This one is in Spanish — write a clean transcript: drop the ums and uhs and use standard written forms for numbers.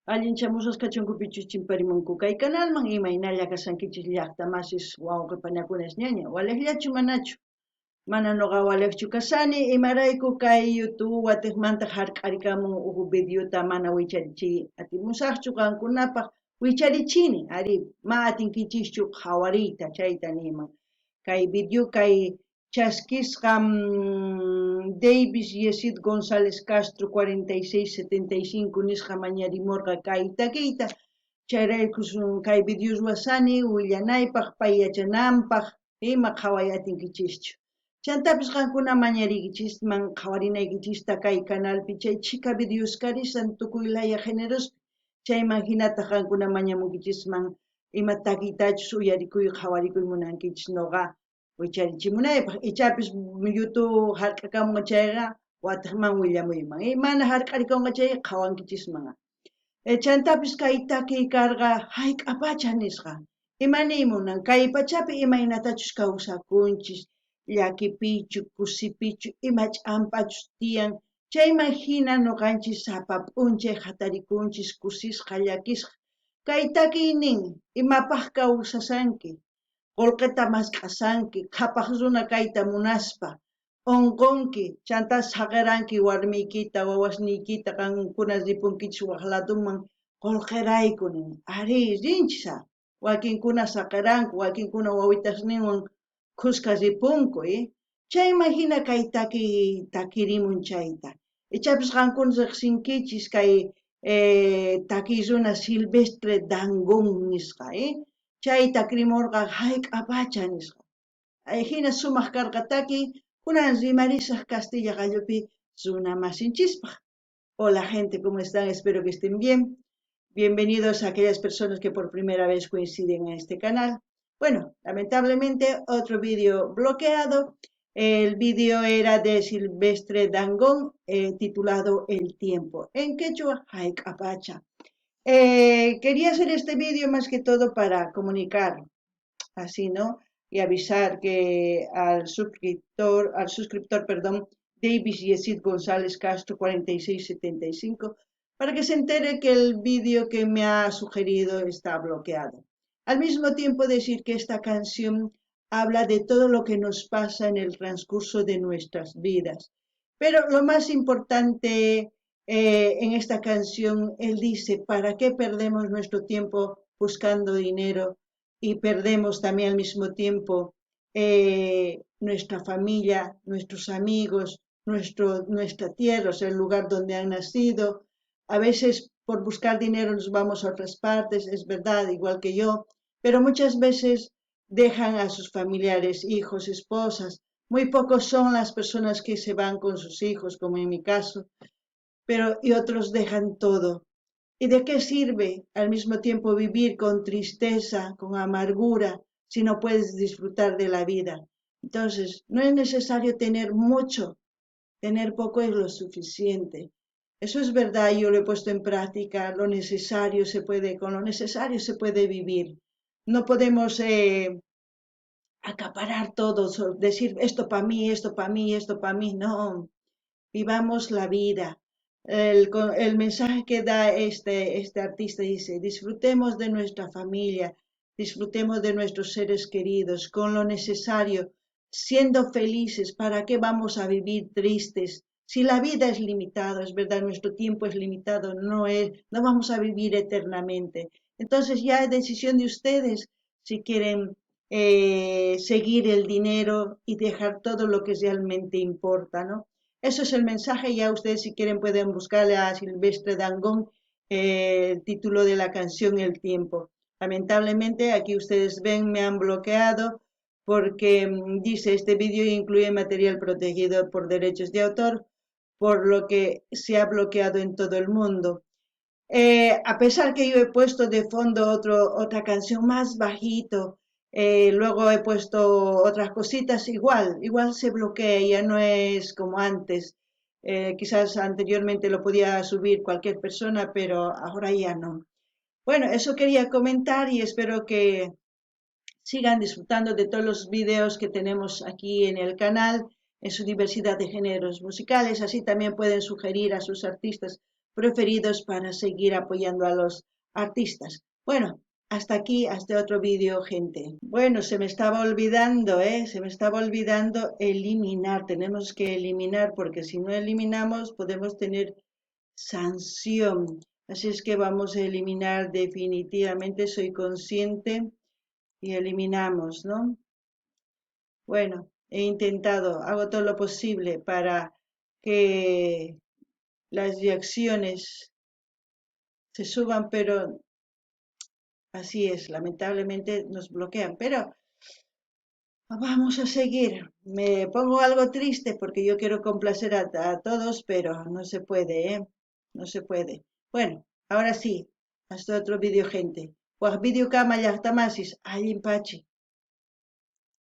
Allinchamusas kachunkupichus chimparimunku kay canalman imaynalla kasankichis llaqtamasis wawqipañakunas ñaña waliqllachu manachu mana nuqa waliqchu kasani imarayku kay YouTube watiqmanta hark'arikamun uku videota mana wicharichiy atimusaqchu qankunapaq wicharichini ari ma atinkichischu qhawariyta chayta niman kay video kay chasquisqa Davis Yesid González Castro 4675 nisqa mañarimurqa kay takiyta chayraykus kay videos wasani willanaypaq pay yachananpaq ima qhaway atinkichischu chantapis qankuna mañarikichisman qhawarinaykichista kay canalpi chay chika videos karisan tukuylaya generos chayman hinata qankuna mañamunkichisman ima takiytachus uyarikuy qhawarikuy munankichis noqa wicharichimunaypaq ichapis YouTube hark'akamunqa chayqa watiqman willamuyman mana hark'arikunqa chay qhawankichisman chantapis kay takiy karqa hayk'apacha nisqa imanimunan kay pachapi imaynatachus kawsakunchis llakipichu kusipichu ima ch'ampachus tiyan chayman hina nuqanchis sapa p'unchay hatarikunchis kusisqa llakisqa kay takiy nin imapaq kawsasanki qullqita mask'asanki qhapaq runa kayta munaspa unqunki chantas haqaranki warmiykita wawasniykita qankunas ripunkichis waq laduman qullqirayku nin ari rinchisa wakinkuna saqaranku wakinkuna wawitasninwan khusqa ripunku chayman hina kay takirimun chayta ichapis qankuna riqsinkichis kay takiy runa Silvestre Dangond nisqa chay takirimurqa hayk'apacha nisqa hina sumaq karqa takiy kunan rimarisaq Castilla qallupi runa masinchispaq hola gente ¿cómo están? Espero que estén bien bienvenidos a aquellas personas que por primera vez coinciden en este canal bueno, lamentablemente otro vídeo bloqueado el vídeo era de Silvestre Dangond titulado El tiempo en quechua hayk'apacha quería hacer este vídeo más que todo para comunicar así, ¿no? Y avisar que al suscriptor, perdón, Davis Yesid González Castro 4675, para que se entere que el vídeo que me ha sugerido está bloqueado. Al mismo tiempo decir que esta canción habla de todo lo que nos pasa en el transcurso de nuestras vidas. Pero lo más importante en esta canción, él dice, ¿para qué perdemos nuestro tiempo buscando dinero? Y perdemos también al mismo tiempo nuestra familia, nuestros amigos, nuestra tierra, o sea, el lugar donde han nacido. A veces por buscar dinero nos vamos a otras partes, es verdad, igual que yo, pero muchas veces dejan a sus familiares, hijos, esposas. Muy pocos son las personas que se van con sus hijos, como en mi caso, y otros dejan todo. ¿Y de qué sirve al mismo tiempo vivir con tristeza, con amargura, si no puedes disfrutar de la vida? Entonces, no es necesario tener mucho, tener poco es lo suficiente. Eso es verdad, yo lo he puesto en práctica, con lo necesario se puede vivir. No podemos acaparar todo, decir esto para mí, esto para mí, esto para mí, no. Vivamos la vida. El mensaje que da este artista dice, disfrutemos de nuestra familia, disfrutemos de nuestros seres queridos, con lo necesario, siendo felices. ¿Para qué vamos a vivir tristes? Si la vida es limitada, es verdad, nuestro tiempo es limitado, no vamos a vivir eternamente. Entonces ya es decisión de ustedes si quieren seguir el dinero y dejar todo lo que realmente importa, ¿no? Eso es el mensaje, ya ustedes si quieren pueden buscarle a Silvestre Dangond el título de la canción El tiempo. Lamentablemente aquí ustedes ven me han bloqueado porque dice este vídeo incluye material protegido por derechos de autor, por lo que se ha bloqueado en todo el mundo. A pesar que yo he puesto de fondo otra canción más bajito, luego he puesto otras cositas, igual se bloquea, ya no es como antes. Quizás anteriormente lo podía subir cualquier persona, pero ahora ya no. Bueno, eso quería comentar y espero que sigan disfrutando de todos los videos que tenemos aquí en el canal, en su diversidad de géneros musicales. Así también pueden sugerir a sus artistas preferidos para seguir apoyando a los artistas. Bueno, hasta aquí, hasta otro vídeo, gente. Bueno, se me estaba olvidando, Se me estaba olvidando eliminar. Tenemos que eliminar porque si no eliminamos podemos tener sanción. Así es que vamos a eliminar definitivamente, soy consciente y eliminamos, ¿no? Bueno, he intentado, hago todo lo posible para que las reacciones se suban, pero así es, lamentablemente nos bloquean. Pero vamos a seguir. Me pongo algo triste porque yo quiero complacer a todos, pero no se puede, ¿eh? No se puede. Bueno, ahora sí, hasta otro vídeo, gente. Pues vídeo cama ya está más, ay, empache.